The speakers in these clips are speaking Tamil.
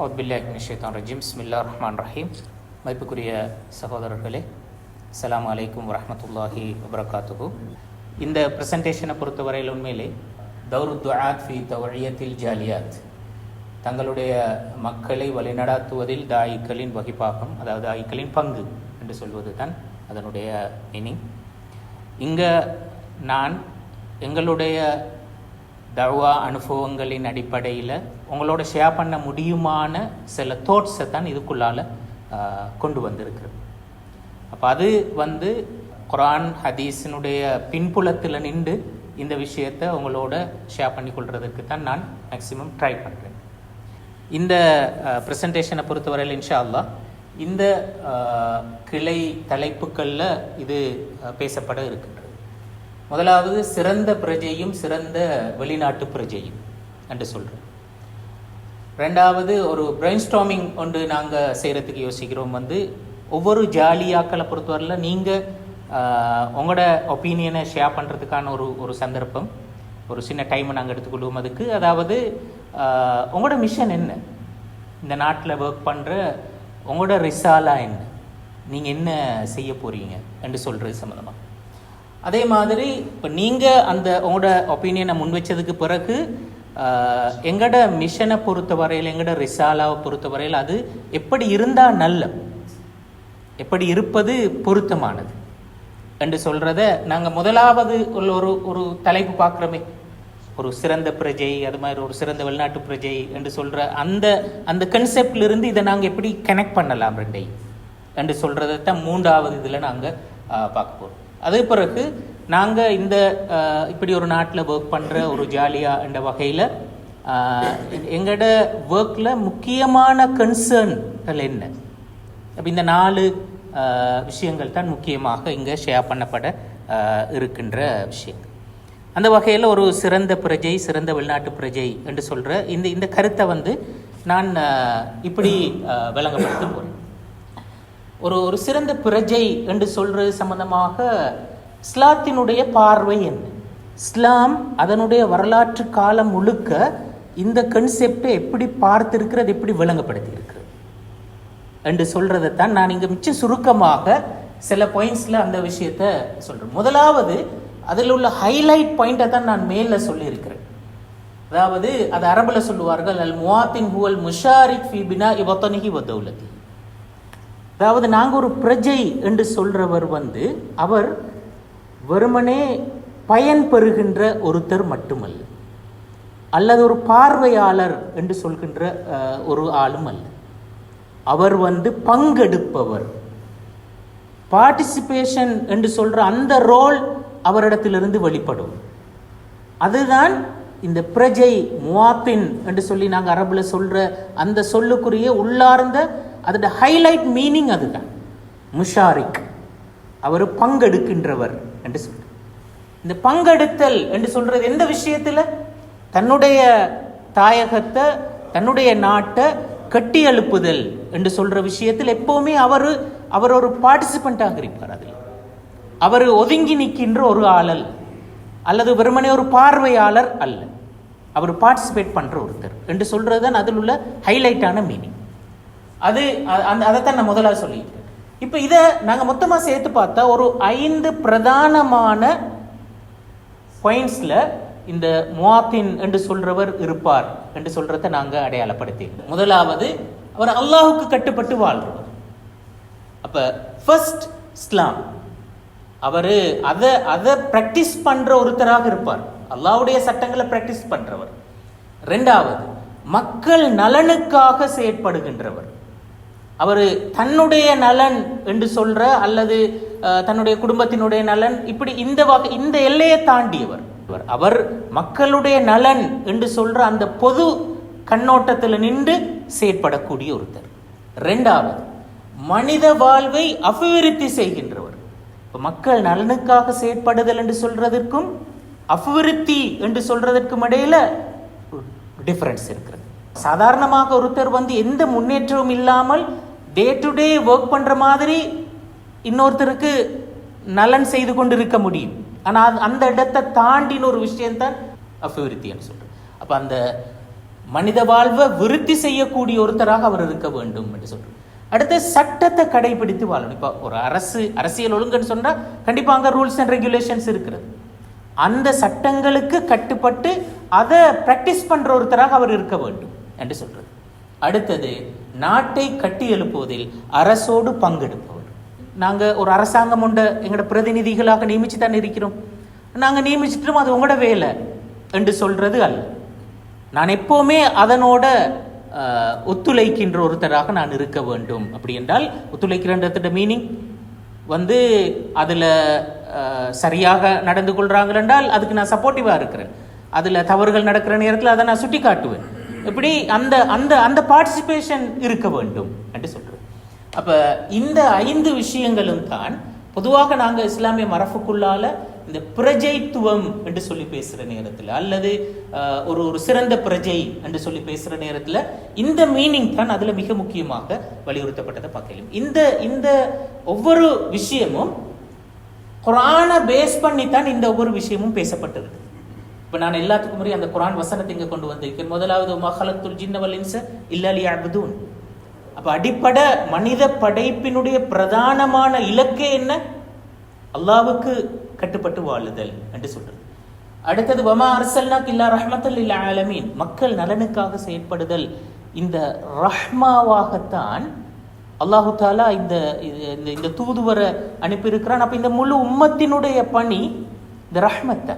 அவுதுபில்லாஹி மினஷ் ஷைத்தானிர் ரஜீம். பிஸ்மில்லாஹிர் ரஹ்மானிர் ரஹீம். மதிப்புக்குரிய சகோதரர்களே, அஸ்ஸலாமு அலைக்கும் வரஹ்மத்துல்லாஹி வபரகாத்துஹு. இந்த ப்ரெசன்டேஷனை பொறுத்தவரையில் உண்மையிலே தௌரு துஆத் ஃபி தவ்இயத்தில் ஜாலியாத், தங்களுடைய மக்களை வழிநடாத்துவதில் தாயிக்களின் வகிப்பாகம், அதாவது தாயிக்களின் பங்கு என்று சொல்வது தான் அதனுடைய மீனிங். இங்கே நான் எங்களுடைய தவா அனுபவங்களின் அடிப்படையில் உங்களோட ஷேர் பண்ண முடியுமான சில தாட்ஸை தான் இதுக்குள்ளால் கொண்டு வந்திருக்கிறது. அப்போ அது குர்ஆன் ஹதீஸினுடைய பின்புலத்தில் நின்று இந்த விஷயத்தை உங்களோட ஷேர் பண்ணி கொள்றதுக்கு தான் நான் மேக்ஸிமம் ட்ரை பண்ணுறேன். இந்த ப்ரெசன்டேஷனை பொறுத்தவரையில் இன்ஷா அல்லாஹ் இந்த கிளை தலைப்புகளில் இது பேசப்பட இருக்கின்றது. முதலாவது சிறந்த பிரஜையும் சிறந்த வெளிநாட்டு பிரஜையும் என்று சொல்கிறோம். ரெண்டாவது ஒரு பிரெயின் ஸ்டார்மிங் ஒன்று நாங்கள் செய்கிறதுக்கு யோசிக்கிறோம். ஒவ்வொரு ஜாலியாக்களை பொறுத்தவரையில் நீங்கள் உங்களோட ஒப்பீனியனை ஷேர் பண்ணுறதுக்கான ஒரு சந்தர்ப்பம், ஒரு சின்ன டைமை நாங்கள் எடுத்துக்கொள்வோம் அதுக்கு. அதாவது உங்களோட மிஷன் என்ன, இந்த நாட்டில் ஒர்க் பண்ணுற உங்களோட ரிசாலா என்ன, நீங்கள் என்ன செய்ய போகிறீங்க என்று சொல்கிறது சம்மந்தமாக. அதே மாதிரி இப்போ நீங்கள் உங்களோட ஒப்பீனியனை முன் வச்சதுக்கு பிறகு எங்களோட மிஷனை பொறுத்த வரையில், எங்களோட ரிசாலாவை பொறுத்த வரையில் அது எப்படி இருந்தால் நல்ல, எப்படி இருப்பது பொருத்தமானது என்று சொல்கிறத நாங்கள் முதலாவது ஒரு தலைப்பு பார்க்குறோமே, ஒரு சிறந்த பிரஜை, அது மாதிரி ஒரு சிறந்த வெளிநாட்டு பிரஜை என்று சொல்கிற அந்த கன்செப்ட்லேருந்து இதை நாங்கள் எப்படி கனெக்ட் பண்ணலாம் ரெண்டையும் என்று சொல்கிறத தான் மூன்றாவது இதில் நாங்கள் பார்க்க போகிறோம். அதே பிறகு நாங்கள் இப்படி ஒரு நாட்டில் ஒர்க் பண்ணுற ஒரு ஜாலியா என்ற வகையில் எங்களோட ஒர்க்கில் முக்கியமான கன்சர்ன்கள் என்ன, அப்போ இந்த 4 விஷயங்கள் தான் முக்கியமாக இங்கே ஷேர் பண்ணப்பட இருக்கின்ற விஷயங்கள். அந்த வகையில் ஒரு சிறந்த பிரஜை, சிறந்த வெளிநாட்டு பிரஜை என்று சொல்கிற இந்த கருத்தை நான் இப்படி விளங்கப்படுத்த போகிறேன். ஒரு சிறந்த பிரஜை என்று சொல்கிறது சம்பந்தமாக இஸ்லாத்தினுடைய பார்வை என்ன, இஸ்லாம் அதனுடைய வரலாற்று காலம் முழுக்க இந்த கன்செப்டை எப்படி பார்த்திருக்கிறது, எப்படி விளங்கப்படுத்தி இருக்கிறது என்று சொல்றதைத்தான் நான் இங்கே மிச்ச சுருக்கமாக சில பாயிண்ட்ஸில் அந்த விஷயத்தை சொல்கிறேன். முதலாவது அதில் உள்ள ஹைலைட் பாயிண்டை தான் நான் மேலே சொல்லியிருக்கிறேன். அதாவது அது அரபில் சொல்லுவார்கள், அல் முவாத்தின் ஹுவல் முஷாரிக் ஃபி பினாஇ வதனிஹி வ தௌலதி. அதாவது நாங்கள் ஒரு பிரஜை என்று சொல்றவர் அவர் வெறுமனே பயன் பெறுகின்ற ஒருத்தர் மட்டுமல்ல, அல்லது ஒரு பார்வையாளர் என்று சொல்கின்ற ஒரு ஆளும் அல்ல. அவர் பங்கெடுப்பவர், பார்ட்டிசிபேஷன் என்று சொல்ற அந்த ரோல் அவரிடத்திலிருந்து வெளிப்படும். அதுதான் இந்த பிரஜை, முவாத்தின் என்று சொல்லி நாங்கள் அரபுல சொல்ற அந்த சொல்லுக்குரிய உள்ளார்ந்த அதோட ஹைலைட் மீனிங் அதுதான். முஷாரிக், அவர் பங்கெடுக்கின்றவர் என்று சொல்ற. இந்த பங்கெடுத்தல் என்று சொல்றது எந்த விஷயத்துல, தன்னுடைய தாயகத்தை, தன்னுடைய நாட்டை கட்டி எழுப்புதல் என்று சொல்ற விஷயத்தில் எப்பவுமே அவர் ஒரு பார்ட்டிசிபெண்டாக இருப்பார். அதில் அவர் ஒதுங்கி நிற்கின்ற ஒரு ஆளல், அல்லது வெறுமனே ஒரு பார்வையாளர் அல்ல, அவர் பார்ட்டிசிபேட் பண்ற ஒருத்தர் என்று சொல்றதுதான் அதில் உள்ள ஹைலைட்டான மீனிங். அதைத்தான் நான் முதலாக சொல்லியிருக்கேன். இப்போ இதை நாங்கள் மொத்தமாக சேர்த்து பார்த்தா ஒரு 5 பிரதானமான பாயிண்ட்ஸில் இந்த முவாத்தின் என்று சொல்றவர் இருப்பார் என்று சொல்றதை நாங்கள் அடையாளப்படுத்தி. முதலாவது, அவர் அல்லாஹுக்கு கட்டுப்பட்டு வாழ்றவர். அப்போ ஃபர்ஸ்ட் இஸ்லாம், அவர் அதை ப்ராக்டிஸ் பண்ற ஒருத்தராக இருப்பார், அல்லாஹ்வுடைய சட்டங்களை ப்ராக்டிஸ் பண்றவர். ரெண்டாவது, மக்கள் நலனுக்காக செயற்படுகின்றவர். அவர் தன்னுடைய நலன் என்று சொல்ற, அல்லது தன்னுடைய குடும்பத்தினுடைய நலன், இப்படி இந்த எல்லையை தாண்டியவர். அவர் மக்களுடைய நலன் என்று சொல்ற அந்த பொது கண்ணோட்டத்தில் நின்று செயற்படக்கூடிய ஒருத்தர். ரெண்டாவது, மனித வாழ்வை அபிவிருத்தி செய்கின்றவர். மக்கள் நலனுக்காக செயற்படுதல் என்று சொல்றதற்கும் அபிவிருத்தி என்று சொல்றதற்கும் இடையில டிஃபரன்ஸ் இருக்கிறது. சாதாரணமாக ஒருத்தர் எந்த முன்னேற்றமும் இல்லாமல் டே டு டே ஒர்க் பண்ற மாதிரி இன்னொருத்தருக்கு நலன் செய்து கொண்டு இருக்க முடியும். ஆனால் அந்த இடத்தை தாண்டின ஒரு விஷயம்தான் அபிவிருத்தின்னு சொல்றேன். அப்போ அந்த மனித வாழ்வை விருத்தி செய்யக்கூடிய ஒருத்தராக அவர் இருக்க வேண்டும் என்று சொல்றார். அடுத்து சட்டத்தை கடைபிடித்து வாழணும். இப்போ ஒரு அரசியல் ஒழுங்குன்னு சொன்னால் கண்டிப்பாக அங்கே ரூல்ஸ் அண்ட் ரெகுலேஷன்ஸ் இருக்கிறது. அந்த சட்டங்களுக்கு கட்டுப்பட்டு அதை பிராக்டிஸ் பண்ற ஒருத்தராக அவர் இருக்க வேண்டும் என்று சொல்றது. அடுத்தது நாட்டை கட்டி எழுப்புவதில் அரசோடு பங்கெடுப்பவர். நாங்கள் ஒரு அரசாங்கம் உண்ட எங்களோட பிரதிநிதிகளாக நியமிச்சு தான் இருக்கிறோம். நாங்கள் நியமிச்சிட்டோம், அது உங்களோட வேலை என்று சொல்றது அல்ல. நான் எப்போவுமே அதனோட ஒத்துழைக்கின்ற ஒருத்தராக நான் இருக்க வேண்டும். அப்படி என்றால் ஒத்துழைக்கிறன்ற மீனிங் அதில் சரியாக நடந்து கொள்கிறாங்க என்றால் அதுக்கு நான் சப்போர்ட்டிவாக இருக்கிறேன். அதில் தவறுகள் நடக்கிற நேரத்தில் அதை நான் சுட்டி காட்டுவேன். இப்படி அந்த அந்த அந்த பார்ட்டிசிபேஷன் இருக்க வேண்டும் என்று சொல்கிறேன். அப்போ இந்த 5 விஷயங்களும் தான் பொதுவாக நாங்கள் இஸ்லாமிய மரபுக்குள்ளால இந்த பிரஜைத்துவம் என்று சொல்லி பேசுகிற நேரத்தில் அல்லது ஒரு சிறந்த பிரஜை என்று சொல்லி பேசுகிற நேரத்தில் இந்த மீனிங் தான் அதில் மிக முக்கியமாக வலியுறுத்தப்பட்டதை பார்க்கலாம். இந்த ஒவ்வொரு விஷயமும் குர்ஆனை பேஸ் பண்ணித்தான் இந்த ஒவ்வொரு விஷயமும் பேசப்பட்டது. இப்போ நான் எல்லாத்துக்கும் முறை அந்த குர்ஆன் வசனத்தை இங்கே கொண்டு வந்திருக்கேன். முதலாவது மா ஹலக்துல் ஜின்ன வல் இன்ஸ இல்லா லியஅ்புதூன். அப்போ அடிப்படை மனித படைப்பினுடைய பிரதானமான இலக்கே என்ன? அல்லாஹ்வுக்கு கட்டுப்பட்டு வாழுதல் என்று சொல்றது. அடுத்தது வமா அர்சல்னாக இல்லா ரஹ்மத்தல் லில் ஆலமீன், மக்கள் நலனுக்காக செயற்படுதல். இந்த ரஹ்மாவாகத்தான் அல்லாஹு தாலா இந்த தூதுவரை அனுப்பியிருக்கிறான். அப்ப இந்த முழு உம்மத்தினுடைய பணி இந்த ரஹ்மத்தை,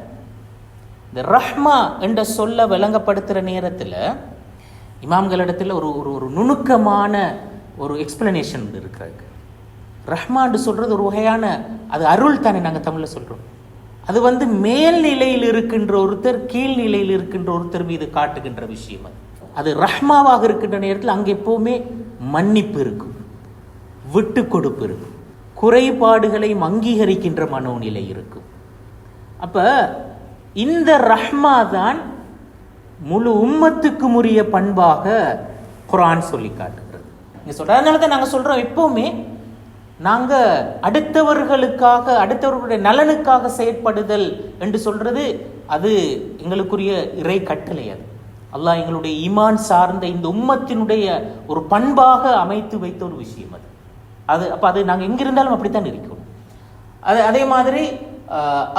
இந்த ரஹ்மா என்ற சொல்ல விளங்கப்படுத்துகிற நேரத்தில் இமாம்களிடத்தில் ஒரு ஒரு நுணுக்கமான ஒரு எக்ஸ்பிளனேஷன் இருக்கிறது. ரஹ்மான்னு சொல்றது ஒரு வகையான அது அருள் தானே நாங்கள் தமிழில் சொல்றோம். அது மேல்நிலையில் இருக்கின்ற ஒருத்தர் கீழ்நிலையில் இருக்கின்ற ஒருத்தர் மீது காட்டுகின்ற விஷயம். அது ரஹ்மாவாக இருக்கின்ற நேரத்தில் அங்கே எப்பவுமே மன்னிப்பு இருக்கும், விட்டு கொடுப்பு இருக்கும், குறைபாடுகளை அங்கீகரிக்கின்ற மனோநிலை இருக்கும். அப்ப இந்த ரஹ்மா தான் முழு உம்மத்துக்கு உரிய பண்பாக குர்ஆன் சொல்லி காட்டுகிறது. நீங்க சொல்றதுனால தான் நாங்கள் சொல்றோம், எப்பவுமே நாங்கள் அடுத்தவர்களுடைய நலனுக்காக செயற்படுதல் என்று சொல்றது அது எங்களுக்குரிய இறை கட்டளை. அது அல்லாஹ் எங்களுடைய ஈமான் சார்ந்த இந்த உம்மத்தினுடைய ஒரு பண்பாக அமைத்து வைத்த ஒரு விஷயம். அது அப்போ அது நாங்கள் எங்கிருந்தாலும் அப்படித்தான் இருக்கணும். அதே மாதிரி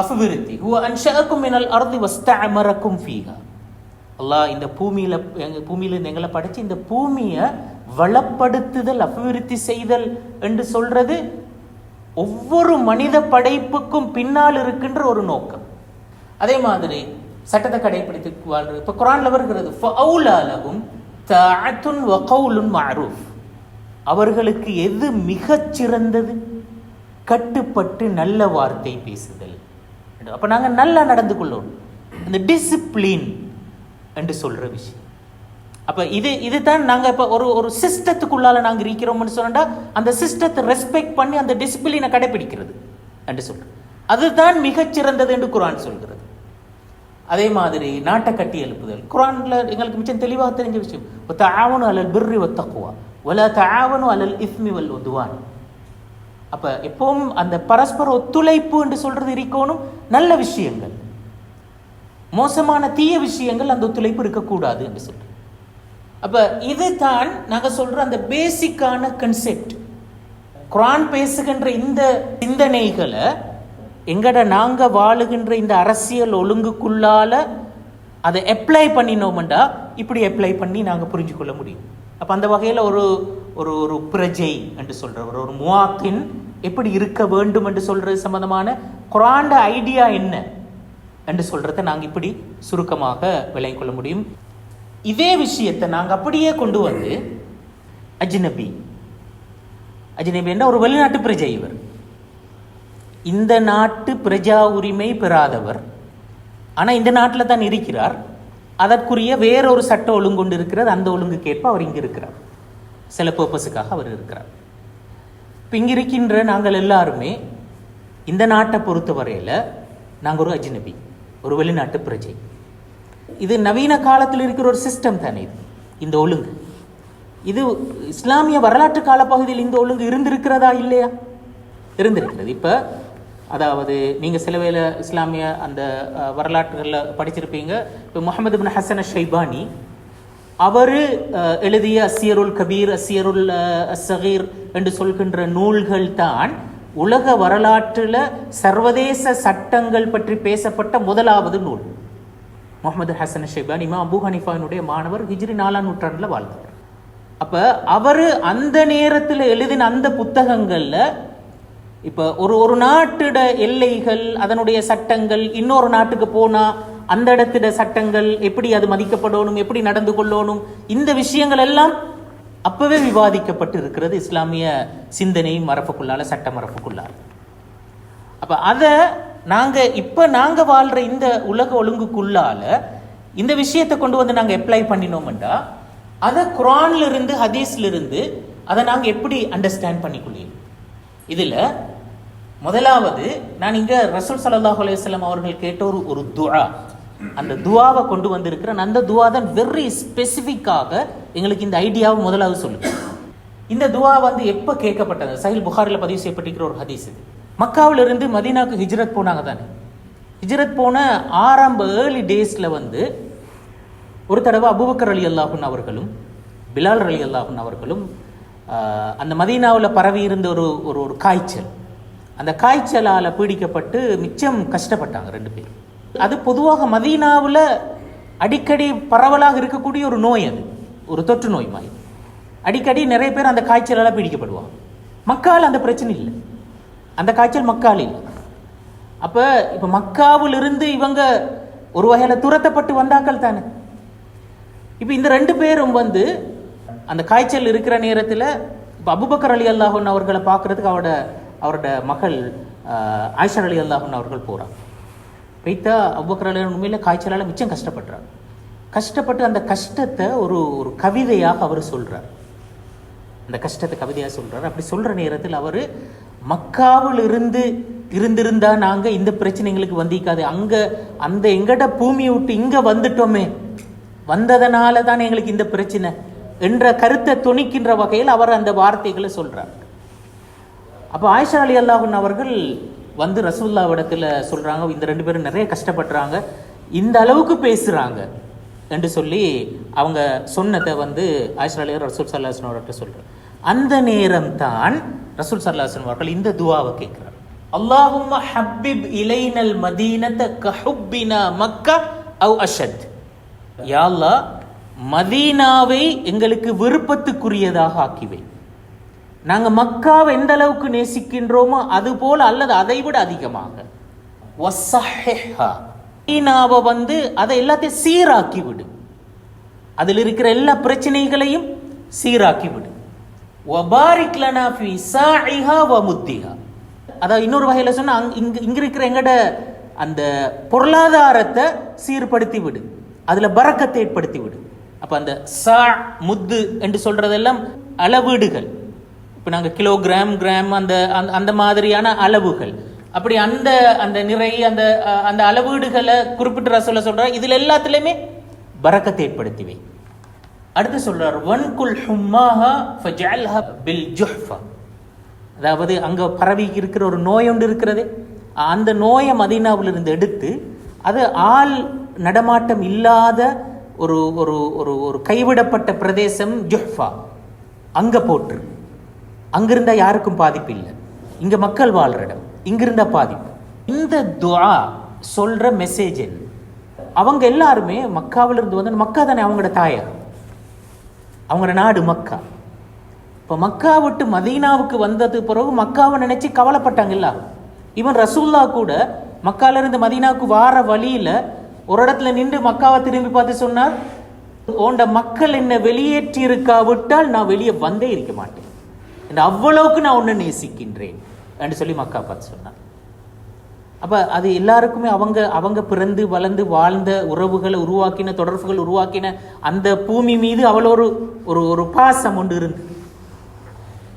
அஃபிவிருத்தி ஹுவ அன்ஷஅக்கும் மினல் அர்தி வஸ்தஅமரக்கும் ஃபீஹா. அல்லாஹ் இந்த பூமியிலிருந்து எங்களை படைச்சு இந்த பூமியை வளப்படுத்துதல், அபிவிருத்தி செய்தல் என்று சொல்றது ஒவ்வொரு மனித படைப்புக்கும் பின்னால் இருக்கின்ற ஒரு நோக்கம். அதே மாதிரி சட்டத்தை கடைபிடித்து வாழ்றது. இப்ப குர்ஆன்ல வருகிறது ஃபஅவுலா லஹும் தஅத்துன் வ கௌலுன் மஅரூஃப். அவர்களுக்கு எது மிகச் சிறந்தது? கட்டுப்பட்டு நல்ல வார்த்தை பேசுதல். அப்ப நாங்க நல்லா நடந்து கொள்ளணும், இந்த டிசிப்ளின் என்று சொல்ற விஷயம். அப்ப இதுதான் நாங்க இப்ப ஒரு சிஸ்டத்துக்குள்ளால நாங்க இருக்கிறோம்னு சொன்னா அந்த சிஸ்டத்தை ரெஸ்பெக்ட் பண்ணி அந்த டிசிப்ளினை கடைபிடிக்கிறது என்று சொல்றோம். அதுதான் மிகச்சிறந்தது என்று குர்ஆன் சொல்கிறது. அதே மாதிரி நாட்டை கட்டி எழுப்புதல் குர்ஆன்ல எங்களுக்கு மிச்சம் தெளிவாக தெரிஞ்ச விஷயம். தஆவனு அலல் பிர்ரி வத் தக்வா வலா தஆவனு அலல் இஸ்மி வல் உத்வான். அப்ப எப்பவும் அந்த பரஸ்பர ஒத்துழைப்பு என்று சொல்றது இருக்கணும். நல்ல விஷயங்கள், மோசமான தீய விஷயங்கள் அந்த ஒத்துழைப்பு இருக்கக்கூடாது என்று சொல்றோம். அப்ப இதுதான் நாங்க சொல்ற அந்த பேசிக்கான கன்செப்ட். குர்ஆன் பேசுகின்ற இந்த சிந்தனைகளை நாங்க வாழுகின்ற இந்த அரசியல் ஒழுங்குக்குள்ளால அதை அப்ளை பண்ணினோம்டா இப்படி அப்ளை பண்ணி நாங்க புரிஞ்சு கொள்ள முடியும். அப்ப அந்த வகையில ஒரு ஒரு பிரஜை என்று சொல்ற ஒரு முவாத்தின் எப்படி இருக்க வேண்டும் என்று சொல்றது சம்பந்தமான குர்ஆன் ஐடியா என்ன என்று சொல்றதை நாங்க இப்படி சுருக்கமாக விளங்கிக் கொள்ள முடியும். இதே விஷயத்தை நாங்க அப்படியே கொண்டு வந்து அஜ்னபி என்ற ஒரு வெளிநாட்டு பிரஜை, இவர் இந்த நாட்டு பிரஜா உரிமை பெறாதவர், ஆனா இந்த நாட்டில் தான் இருக்கிறார். அதற்குரிய வேறொரு சட்ட ஒழுங்கு கொண்டு இருக்கிறது. அந்த ஒழுங்குக்கேற்ப அவர் இங்கு இருக்கிறார், சில பர்பஸுக்காக அவர் இருக்கிறார். இப்போ இங்க இருக்கின்ற நாங்கள் எல்லாருமே இந்த நாட்டை பொறுத்தவரையில நாங்கள் ஒரு அஜ்னபி, ஒரு வெளிநாட்டு பிரஜை. இது நவீன காலத்தில் இருக்கிற ஒரு சிஸ்டம் தானே இந்த ஒழுங்கு. இது இஸ்லாமிய வரலாற்று காலப்பகுதியில் இந்த ஒழுங்கு இருந்திருக்கிறதா இல்லையா? இருந்திருக்கிறது. இப்போ அதாவது நீங்கள் சில வேளை இஸ்லாமிய அந்த வரலாற்றுகளில் படிச்சிருப்பீங்க. இப்போ முஹம்மது இப்னு ஹசன் ஷைபானி அவர் எழுதிய அஸ்ஸியருல் கபீர், அஸ்ஸியருல் அஸ்ஸகீர் என்று சொல்கின்ற நூல்கள் தான் உலக வரலாற்றில் சர்வதேச சட்டங்கள் பற்றி பேசப்பட்ட முதலாவது நூல். முகமது ஹசன் ஷைபான் இமாம் அபு ஹனீஃபாவினுடைய மாணவர், ஹிஜ்ரி 4ஆம் நூற்றாண்டில் வாழ்ந்தவர். அப்போ அவர் அந்த நேரத்தில் எழுதின அந்த புத்தகங்களில் இப்போ ஒரு நாட்டோட எல்லைகள், அதனுடைய சட்டங்கள், இன்னொரு நாட்டுக்கு போனால் அந்த இடத்துல சட்டங்கள் எப்படி அது மதிக்கப்படணும், எப்படி நடந்து கொள்ளணும், இந்த விஷயங்கள் எல்லாம் அப்பவே விவாதிக்கப்பட்டு இருக்கிறது இஸ்லாமிய சிந்தனை மரபுக்குள்ளால, சட்ட மரபுக்குள்ளால. அப்ப அதை நாங்கள் வாழ்ற இந்த உலக ஒழுங்குக்குள்ளால இந்த விஷயத்தை கொண்டு வந்து நாங்கள் அப்ளை பண்ணினோம்டா அதை குர்ஆன்ல இருந்து ஹதீஸ்ல இருந்து அதை நாங்கள் எப்படி அண்டர்ஸ்டாண்ட் பண்ணிக்கொள்ளோம். இதில் முதலாவது நான் இங்கே ரசூல் ஸல்லல்லாஹு அலைஹி வஸல்லம் அவர்கள் கேட்ட ஒரு துஆ, அந்த துவாவை கொண்டு வந்திருக்கிறேன். அந்த துவா தான் வெரி ஸ்பெசிஃபிக்காக எங்களுக்கு இந்த ஐடியாவை முதலாவது சொல்லுங்க. இந்த துவா எப்போ கேட்கப்பட்டது? சஹீஹ் புகாரில் பதிவு செய்யப்பட்டிருக்கிற ஒரு ஹதீஸ் இது. மக்காவிலிருந்து மதீனாவுக்கு ஹிஜ்ரத் போனாங்க தானே. ஹிஜ்ரத் போன ஆரம்ப ஏர்லி டேஸில் ஒரு தடவை அபூபக்கர் ரலியல்லாஹு அன்ஹு அவர்களும் பிலால் ரலியல்லாஹு அன்ஹு அவர்களும் அந்த மதீனாவில் பரவி இருந்த ஒரு காய்ச்சல், அந்த காய்ச்சலால் பீடிக்கப்பட்டு மிச்சம் கஷ்டப்பட்டாங்க 2 பேர். அது பொதுவாக மதீனாவில் அடிக்கடி பரவலாக இருக்கக்கூடிய ஒரு நோய், அது ஒரு தொற்று நோய் மாதிரி. அடிக்கடி நிறைய பேர் அந்த காய்ச்சலால் பீடிக்கப்படுவாங்க. மக்கால் அந்த பிரச்சனை இல்லை, அந்த காய்ச்சல் மக்கால் இல்லை. அப்போ இப்போ மக்காவிலிருந்து இவங்க ஒரு வகையில் துரத்தப்பட்டு வந்தாக்கள் தானே. இப்போ இந்த 2 பேரும் அந்த காய்ச்சல் இருக்கிற நேரத்தில் இப்போ அபூபக்கர் ரலியல்லாஹு அன்ஹு அவர்களை பார்க்கறதுக்கு அவரோட மகள் ஆயிஷா ரலியல்லாஹு அன்ஹா அவர்கள் போகிறாங்க. வைத்தா அபூபக்கர் ரலியல்லாஹு அன்ஹு உண்மையில காய்ச்சலால் மிச்சம் கஷ்டப்படுறாங்க. கஷ்டப்பட்டு அந்த கஷ்டத்தை ஒரு கவிதையாக அவர் சொல்கிறார். அந்த கஷ்டத்தை கவிதையாக சொல்கிறார். அப்படி சொல்கிற நேரத்தில் அவர் மக்காவில் இருந்திருந்தா நாங்கள் இந்த பிரச்சனை எங்களுக்கு வந்திக்காது, அங்கே அந்த எங்கட பூமியை விட்டு இங்கே வந்துட்டோமே, வந்ததனால தான் எங்களுக்கு இந்த பிரச்சனை என்ற கருத்தை துணிக்கின்ற வகையில் அவர் அந்த வார்த்தைகளை சொல்கிறார். அப்போ ஆயிஷா ரலியல்லாஹு அன்ஹா அவர்கள் ரசூலுல்லாஹ்விடத்தில் சொல்கிறாங்க, இந்த 2 பேரும் நிறைய கஷ்டப்படுறாங்க, இந்த அளவுக்கு பேசுகிறாங்க என்று சொல்லி அவங்க சொன்னதை ஆயிஷா ரலியல்லாஹு ரசூல் ஸல்லல்லாஹு அலைஹி வஸல்லம் அவர்கிட்ட சொல்கிறார். அந்த நேரம் தான் ரசூல் ஸல்லல்லாஹு அலைஹி வஸல்லம் அவர்கள் இந்த துஆவை கேட்கிறார். அல்லாஹும்ம ஹப்பிப் இலைனல் மதீனத கஹுப்பினா மக்கா அவ் அஷத். யா அல்லாஹ், மதீனாவை எங்களுக்கு விருப்பத்துக்குரியதாக ஆக்கிவை. நாங்கள் மக்காவை எந்த அளவுக்கு நேசிக்கின்றோமோ அது போல அல்லது அதை விட அதிகமாக. மதீனாவை அதை எல்லாத்தையும் சீராக்கி விடு, அதில் இருக்கிற எல்லா பிரச்சனைகளையும் சீராக்கி விடு. வபாரிக் லனா ஃபீ சாஇஹா வ முத்திஹா. அதாவது இன்னொரு வகையில் சொன்னா, இங்க இருக்கிற எங்கட அந்த பொருளாதாரத்தை சீர்படுத்தி விடு, அதுல பரக்கத்தை ஏற்படுத்தி விடு. அப்ப அந்த சா முத்து என்று சொல்றதெல்லாம் அளவீடுகள். இப்போ நாங்கள் கிலோகிராம், கிராம், அந்த மாதிரியான அளவுகள். அப்படி அந்த நிறை அந்த அளவீடுகளை குறிப்பிட்டு ரசூல சொல்றார். இதுல எல்லாத்துலயுமே பரக்கத்தை ஏற்படுத்திவை. அடுத்து சொல்றார், வன்குல் ஹும்மாஹா ஃபஜஅல்ஹா பில் ஜுஹ்ஃபா. அதாவது அங்க பரவி இருக்கிற ஒரு நோய் ஒன்று இருக்கிறது, அந்த நோயை மதீனாவிலிருந்து எடுத்து அது ஆள் நடமாட்டம் இல்லாத ஒரு ஒரு ஒரு கைவிடப்பட்ட பிரதேசம் ஜுஹ்ஃபா, அங்க போட்டு அங்கிருந்தா யாருக்கும் பாதிப்பு இல்லை, இங்க மக்கள் வாழ்ற இடம், இங்கிருந்தா பாதிப்பு. இந்த துஆ சொல்ற மெசேஜ் என்ன? அவங்க எல்லாருமே மக்காவிலிருந்து மக்கா தானே அவங்களோட தாயார், அவங்களோட நாடு மக்கா. இப்போ மக்கா விட்டு மதீனாவுக்கு வந்தது பிறகு மக்காவை நினைச்சு கவலைப்பட்டாங்க எல்லாரும். இவன் ரசூல்லா கூட மக்கால இருந்து மதீனாவுக்கு வார வழியில ஒரு இடத்துல நின்று மக்காவை திரும்பி பார்த்து சொன்னார், ஓண்ட மக்கள் என்ன வெளியேற்றி இருக்காவிட்டால் நான் வெளியே வந்தே இருக்க மாட்டேன், அவ்வளவுக்கு நான் உன்னை நேசிக்கின்றேன் என்று சொல்லி மக்கா பார்த்து சொன்னார். அப்ப அது எல்லாருக்குமே அவங்க பிறந்து வளர்ந்து வாழ்ந்த உறவுகளை உருவாக்கின, தொடர்புகள் உருவாக்கின அந்த பூமி மீது அவ்வளோ ஒரு பாசம் ஒன்று இருந்து.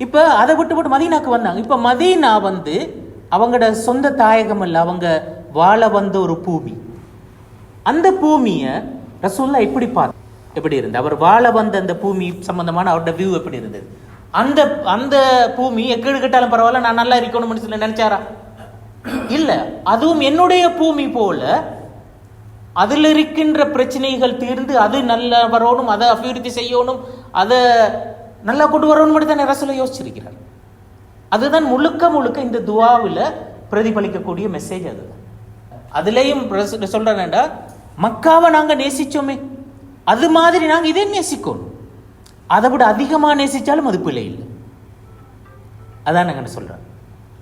இப்ப அதை விட்டு மதீனாக்கு வந்தாங்க. இப்ப மதீனா அவங்களோட சொந்த தாயகம் அல்ல, அவங்க வாழ வந்த ஒரு பூமி. அந்த பூமியை ரசூலுல்லாஹ் எப்படி இருந்தது, அவர் வாழ வந்த அந்த பூமி சம்பந்தமான அவரோட வியூ எப்படி இருந்தது? அந்த பூமி எக்கேடு கட்டாலும் பரவாயில்ல, நான் நல்லா இருக்கணும்னு சொல்லி நினைச்சாரா? இல்ல, அதுவும் என்னுடைய பூமி போல அதில் இருக்கின்ற பிரச்சனைகள் தீர்ந்து அது நல்லா வரணும், அதை அபிவிருத்தி செய்யணும், அதை நல்லா கொண்டு வரணும் மட்டும் தான் ரசூல் யோசிச்சிருக்கிறார். அதுதான் முழுக்க முழுக்க இந்த துஆவில் பிரதிபலிக்கக்கூடிய மெசேஜ். அதுதான் அதுலேயும் சொல்றேன்டா, மக்காவை நாங்கள் நேசிச்சோமே அது மாதிரி நாங்கள் இதே நேசிக்கணும். அதை விட அதிகமாக நேசித்தாலும் அது பிழை இல்லை. அதான் நாங்கள் சொல்கிறேன்.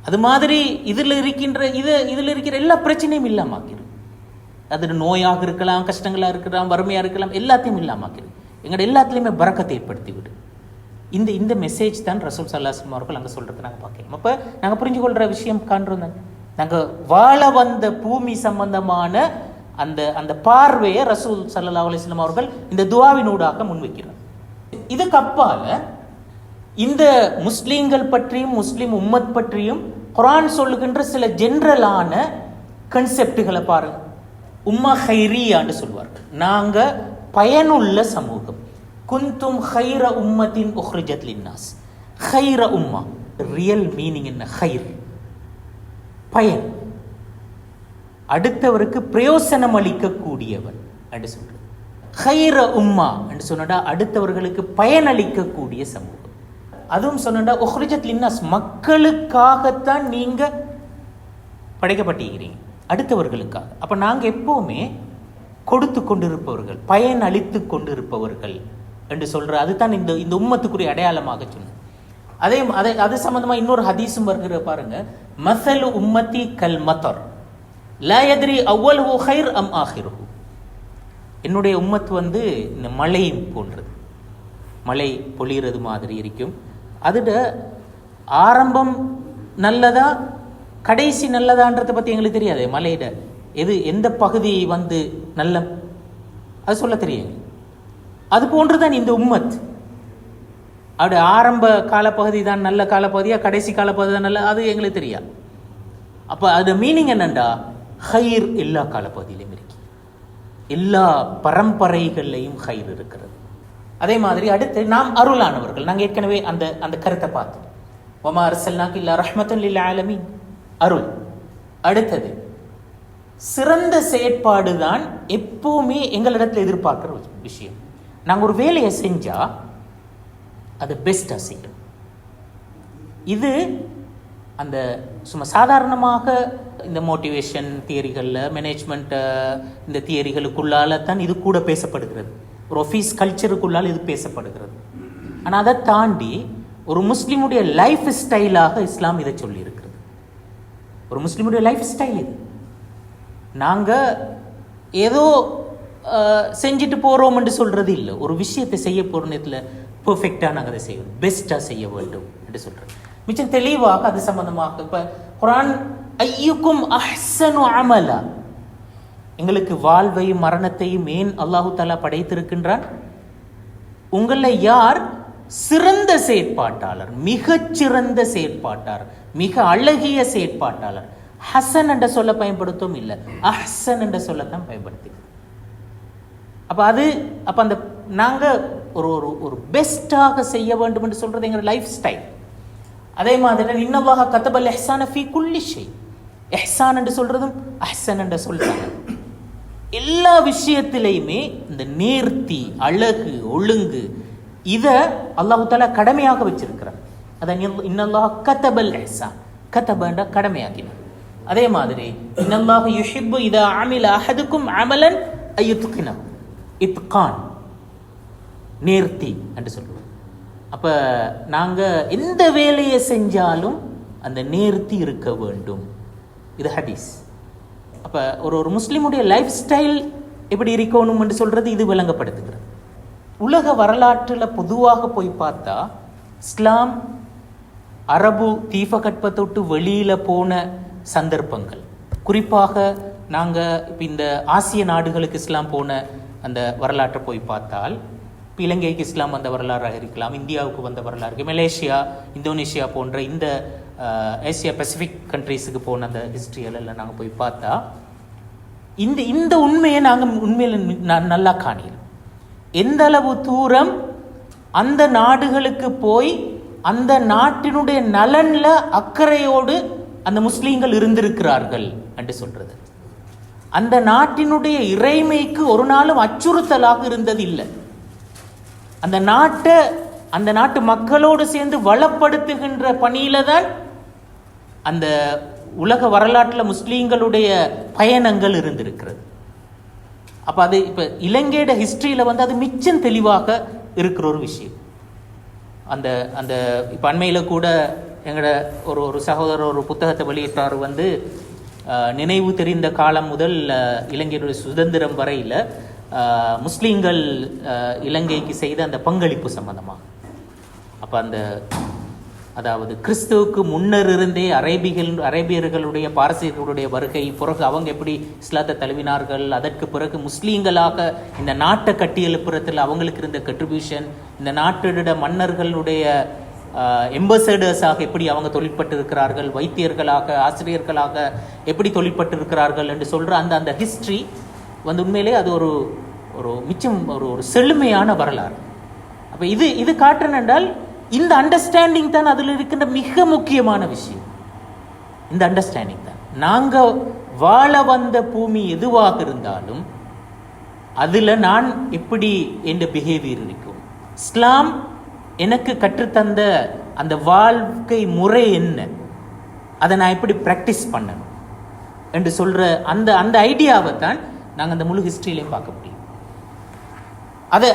அது மாதிரி இதில் இருக்கிற எல்லா பிரச்சனையும் இல்லாமாக்கிடும். அது நோயாக இருக்கலாம், கஷ்டங்களாக இருக்கலாம், வறுமையாக இருக்கலாம், எல்லாத்தையும் இல்லாமாக்கிடும். எங்களோட எல்லாத்துலேயுமே பரக்கத்தை ஏற்படுத்தி விடு. இந்த மெசேஜ் தான் ரசூல் ஸல்லல்லாஹு அலைஹி வஸல்லம் அவர்கள் அங்கே சொல்கிறது நாங்கள் பார்க்கலாம். அப்போ நாங்கள் புரிஞ்சு கொள்கிற விஷயம் காண்றோம் தாங்க. நாங்கள் வாழ வந்த பூமி சம்பந்தமான அந்த பார்வையை ரசூல் ஸல்லல்லாஹு அலைஹி வஸல்லம் அவர்கள் இந்த துஆவினூடாக முன்வைக்கிறார். இதுக்கு அப்பால இந்த முஸ்லீம்கள் பற்றியும் முஸ்லீம் உம்மத் பற்றியும் குர்ஆன் சொல்லுகின்ற சில ஜென்ரலான கன்செப்டுகளை பாருங்க. உம்மா ஹைரியான்னு சொல்வார்கள். நாங்க பயனுள்ள சமூகம். குந்தும் ஹைர உம்மத்தின் உஹ்ரிஜத் லின்னாஸ். ஹைர உம்மா, ரியல் மீனிங் என்ன? ஹைர், பயன், அடுத்தவருக்கு பிரயோசனம் அளிக்கக்கூடியவன் என்று சொல்றது. ஹைர உம்மா என்று சொன்னா அடுத்தவர்களுக்கு பயனளிக்கக்கூடிய சமூகம். அதுவும் சொன்னா உஹ்ரிஜத் லின்னாஸ், மக்களுக்காகத்தான் நீங்க படைக்கப்பட்டிருக்கிறீங்க, அடுத்தவர்களுக்காக. அப்ப நாங்க எப்பவுமே கொடுத்து கொண்டிருப்பவர்கள், பயன் அளித்து கொண்டிருப்பவர்கள் என்று சொல்ற. அதுதான் இந்த உம்மத்துக்குரிய அடையாளமாக சொன்ன. அது சம்பந்தமா இன்னொரு ஹதீஸும் வருகிற பாருங்க. மஸலு உம்மத்தி கல் மத்தர் லா யத்ரி அவ்வலுஹு கைர் அம் ஆஹிருஹு. என்னுடைய உம்மத்து இந்த மழை போன்றது. மழை பொழிகிறது மாதிரி இருக்கும். அதோட ஆரம்பம் நல்லதா கடைசி நல்லதான்றதை பற்றி எங்களுக்கு தெரியாது. மலையிட எந்த பகுதி நல்ல அது சொல்ல தெரியாது. அது போன்றுதான் இந்த உம்மத். அவருடைய ஆரம்ப காலப்பகுதி தான் நல்ல காலப்பகுதியா, கடைசி காலப்பகுதி தான் நல்ல, அது எங்களுக்கு தெரியாது. அப்போ அது மீனிங் என்னண்டா, ஹைர் எல்லா காலப்பகுதியிலையும் இருக்கு, எல்லா பரம்பரைகள்லையும் ஹைர் இருக்கிறது. அதே மாதிரி அடுத்து நாம் அருளானவர்கள். நாங்கள் ஏற்கனவே அந்த கருத்தை பார்த்தோம். வமா அர்சல்னாக இல்லா ரஹ்மத்துல் லில் ஆலமீன், அருள். அடுத்தது சிறந்த செயற்பாடு தான் எப்பவுமே எங்களிடத்தில் எதிர்பார்க்கிற விஷயம். நாங்கள் ஒரு வேலையை செஞ்சா அதை பெஸ்ட்டாக செய்யணும். இது அந்த சும்மா சாதாரணமாக இந்த மோட்டிவேஷன் தியரிகளில், மேனேஜ்மெண்ட் இந்த தியரிகளுக்குள்ளால தான் இது கூட பேசப்படுகிறது. ஒரு ஆஃபீஸ் கல்ச்சருக்குள்ளால் இது பேசப்படுகிறது. ஆனால் அதை தாண்டி ஒரு முஸ்லீமுடைய லைஃப் ஸ்டைலாக இஸ்லாம் இதை சொல்லி இருக்கிறது. ஒரு முஸ்லீமுடைய லைஃப் ஸ்டைல் இது. நாங்கள் ஏதோ செஞ்சுட்டு போகிறோம் என்று சொல்கிறது இல்லை. ஒரு விஷயத்தை செய்ய போகிற நேரத்தில் பெர்ஃபெக்டாக நாங்கள் அதை செய்யணும், பெஸ்ட்டாக செய்ய வேண்டும் என்று சொல்கிறோம். மிச்சம் தெளிவாக அது சம்பந்தமாக இப்போ குர்ஆன் ஐயுக்கும் அஹ்ஸனு அமலா, எங்களுக்கு வாழ்வையும் மரணத்தையும் ஏன் அல்லாஹு தஆலா படைத்திருக்கின்றான்? உங்களை யார் சிறந்த செயற்பாட்டாளர், மிகச்சிறந்த செயற்பாட்டாளர், மிக அழகிய செயற்பாட்டாளர். ஹசன் என்ற சொல்ல பயன்படுத்தவும் இல்லை, அஹ்சன் என்ற சொல்லத்தான் பயன்படுத்தி. அப்போ அந்த நாங்கள் ஒரு பெஸ்ட்டாக செய்ய வேண்டும் என்று சொல்றது எங்கள் லைஃப் ஸ்டைல். அதே மாதிரி இன்னல்லாஹ கதபல் இஹ்சான ஃபீ குல்லி ஷை. இஹ்சான் என்று சொல்றதும் அஹ்சன் என்று சொல்றாங்க. எல்லா விஷயத்திலையுமே இந்த நேர்த்தி, அழகு, ஒழுங்கு இதை அல்லாஹு தஆலா கடமையாக வச்சிருக்கிறார். அதான் இன்னல்லாஹ கதபல் இஹ்சான், கதபன்ற கடமையாக்கினார். அதே மாதிரி இன்னல்லாஹ யுஹிப்பு இதா அமில அஹதுக்கும் அமலன் அய்யுத்கினஹு, இத்கான், நேர்த்தி என்று சொல்லுவோம். அப்போ நாங்கள் எந்த வேலையை செஞ்சாலும் அந்த நேர்த்தி இருக்க வேண்டும். இது ஹதீஸ். அப்போ ஒரு முஸ்லீமுடைய லைஃப் ஸ்டைல் எப்படி இருக்கணும் என்று சொல்றது இது விளங்கப்படுத்துகிறது. உலக வரலாற்றில் பொதுவாக போய் பார்த்தா இஸ்லாம் அரபு தீபகற்பத்தை விட்டு வெளியில் போன சந்தர்ப்பங்கள், குறிப்பாக நாங்கள் இப்போ இந்த ஆசிய நாடுகளுக்கு இஸ்லாம் போன அந்த வரலாற்றை போய் பார்த்தால், இப்போ இலங்கைக்கு இஸ்லாம் வந்த வரலாறாக இருக்கலாம், இந்தியாவுக்கு வந்த வரலாறு, மலேசியா, இந்தோனேஷியா போன்ற இந்த ஏசியா பசிபிக் கண்ட்ரீஸுக்கு போன அந்த ஹிஸ்ட்ரியெல்லாம் நாங்கள் போய் பார்த்தா இந்த உண்மையை நாங்கள் உண்மையில் நல்லா காணிக்கிறோம். எந்த அளவு தூரம் அந்த நாடுகளுக்கு போய் அந்த நாட்டினுடைய நலனில் அக்கறையோடு அந்த முஸ்லீம்கள் இருந்திருக்கிறார்கள் என்று சொல்றது. அந்த நாட்டினுடைய இறைமைக்கு ஒரு நாளும் அச்சுறுத்தலாக இருந்தது இல்லை. அந்த நாட்டை அந்த நாட்டு மக்களோடு சேர்ந்து வளப்படுத்துகின்ற பணியில தான் அந்த உலக வரலாற்றில் முஸ்லீம்களுடைய பயணங்கள் இருந்திருக்கிறது. அப்ப அது இப்ப இலங்கையோட ஹிஸ்டரியில அது மிச்சம் தெளிவாக இருக்கிற ஒரு விஷயம். அந்த அந்த இப்ப அண்மையில கூட எங்களோட ஒரு சகோதரர் ஒரு புத்தகத்தை வெளியிட்டார். நினைவு தெரிந்த காலம் முதல் இலங்கையுடைய சுதந்திரம் வரையில முஸ்லீம்கள் இலங்கைக்கு செய்த அந்த பங்களிப்பு சம்பந்தமாக. அப்ப அந்த அதாவது கிறிஸ்துவுக்கு முன்னர் இருந்தே அரேபியர்களுடைய பாரசீகர்களுடைய வருகை, பிறகு அவங்க எப்படி இஸ்லாத்தை தழுவினார்கள், அதற்கு பிறகு முஸ்லீம்களாக இந்த நாட்டை கட்டியெழுப்புறத்தில் அவங்களுக்கு இருந்த கண்ட்ரிபியூஷன், இந்த நாட்டோட மன்னர்களுடைய எம்பசடர்ஸாக எப்படி அவங்க தொழிற்பட்டு இருக்கிறார்கள், வைத்தியர்களாக ஆசிரியர்களாக எப்படி தொழிற்பட்டு இருக்கிறார்கள் என்று சொல்ற அந்த அந்த ஹிஸ்டரி உண்மையிலே அது ஒரு ஒரு மிச்சம் ஒரு செழுமையான வரலாறு. அப்ப இது காட்டுறேன் என்றால் இந்த அண்டர்ஸ்டாண்டிங் தான் அதில் இருக்கின்ற மிக முக்கியமான விஷயம். இந்த அண்டர்ஸ்டாண்டிங் தான் நாங்க வாழ வந்த பூமி எதுவாக இருந்தாலும் அதுல நான் எப்படி என் பிஹேவியர் இருக்கும், இஸ்லாம் எனக்கு கற்றுத்தந்த அந்த வாழ்க்கை முறை என்ன, அதை நான் எப்படி பிராக்டிஸ் பண்ணணும் என்று சொல்ற அந்த அந்த ஐடியாவை தான் நாங்கள் அந்த முழு ஹிஸ்டரியிலையும் பார்க்க முடியும்.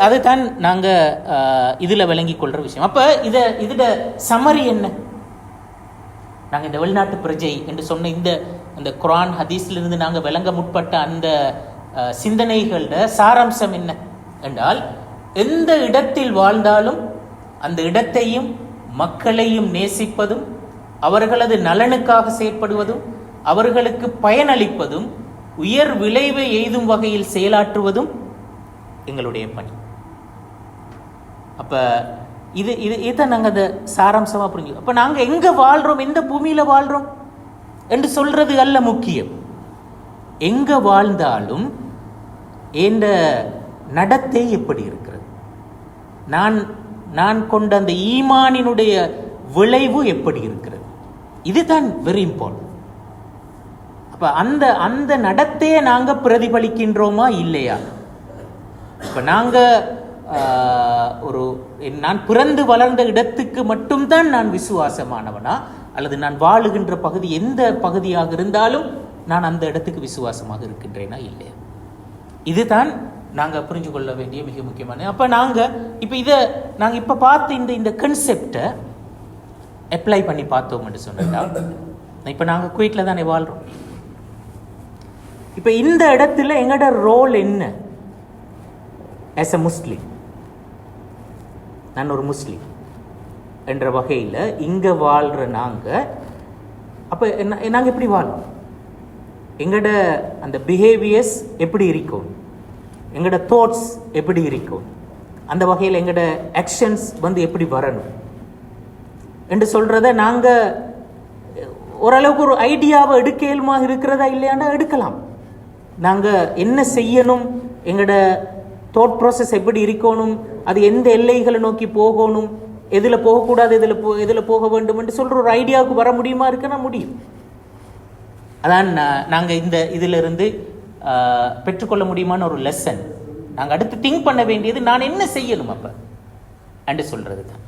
அதுதான் நாங்கள் இதில் விளங்கி கொள்கிற விஷயம். அப்போ இதோட சமரி என்ன? நாங்கள் இந்த வெளிநாட்டு பிரஜை என்று சொன்ன இந்த குர்ஆன் ஹதீஸ்லிருந்து நாங்கள் விளங்க முற்பட்ட அந்த சிந்தனைகளோட சாராம்சம் என்ன என்றால், எந்த இடத்தில் வாழ்ந்தாலும் அந்த இடத்தையும் மக்களையும் நேசிப்பதும், அவர்களது நலனுக்காக செயற்படுவதும், அவர்களுக்கு பயனளிப்பதும், உயர் விளைவை எய்தும் வகையில் செயலாற்றுவதும் எங்களுடைய பணி. அப்ப இதை நாங்கள் அதை சாராம்சமா புரிஞ்சு. அப்ப நாங்க எங்க வாழ்றோம், எந்த பூமியில வாழ்றோம் என்று சொல்றது அல்ல முக்கியம். எங்க வாழ்ந்தாலும் என்ற நடத்தை எப்படி இருக்கிறது, நான் கொண்ட அந்த ஈமானினுடைய விளைவு எப்படி இருக்கிறது, இதுதான் வெரி இம்பார்ட்டன்ட். அப்ப அந்த அந்த நடத்தையை நாங்க பிரதிபலிக்கின்றோமா இல்லையா? இப்ப நாங்க நான் பிறந்து வளர்ந்த இடத்துக்கு மட்டும்தான் நான் விசுவாசமானவனா, அல்லது நான் வாழுகின்ற பகுதி எந்த பகுதியாக இருந்தாலும் நான் அந்த இடத்துக்கு விசுவாசமாக இருக்கின்றேனா இல்லையா? இதுதான் நாங்க புரிஞ்சு கொள்ள வேண்டிய மிக முக்கியமான. அப்ப நாங்க இப்ப பார்த்து இந்த கன்செப்டை அப்ளை பண்ணி பார்த்தோம் என்று சொன்னா, இப்ப நாங்க குவைட்ல தானே வாழ்றோம். இப்ப இந்த இடத்துல எங்களோட ரோல் என்ன? ஆஸ் அ முஸ்லிம், நான் ஒரு முஸ்லிம் என்ற வகையில் இங்க வாழ்ற நாங்க அப்ப நாங்க எப்படி வாழணும், எங்களோட அந்த பிஹேவியர்ஸ் எப்படி இருக்கும், எங்களோட தாட்ஸ் எப்படி இருக்கும், அந்த வகையில் எங்களோட ஆக்ஷன்ஸ் எப்படி வரணும் என்று சொல்றத நாங்க ஓரளவுக்கு ஒரு ஐடியாவை எடுக்கலுமா இருக்கிறதா இல்லையாண்டா எடுக்கலாம். நாங்க என்ன செய்யணும், எங்களோட தாட் ப்ராசஸ் எப்படி இருக்கணும், அது எந்த எல்லைகளை நோக்கி போகணும், எதுல போகக்கூடாது, எதுல போக வேண்டும் என்று சொல்ற ஒரு ஐடியாவுக்கு வர முடியுமா இருக்குன்னா முடியும். அதான் நாங்க இதுல இருந்து பெற்றுக்கொள்ள முடியுமான ஒரு லெசன். நாங்க அடுத்து திங்க் பண்ண வேண்டியது நான் என்ன செய்யணும் அப்ப என்று சொல்றது தான்.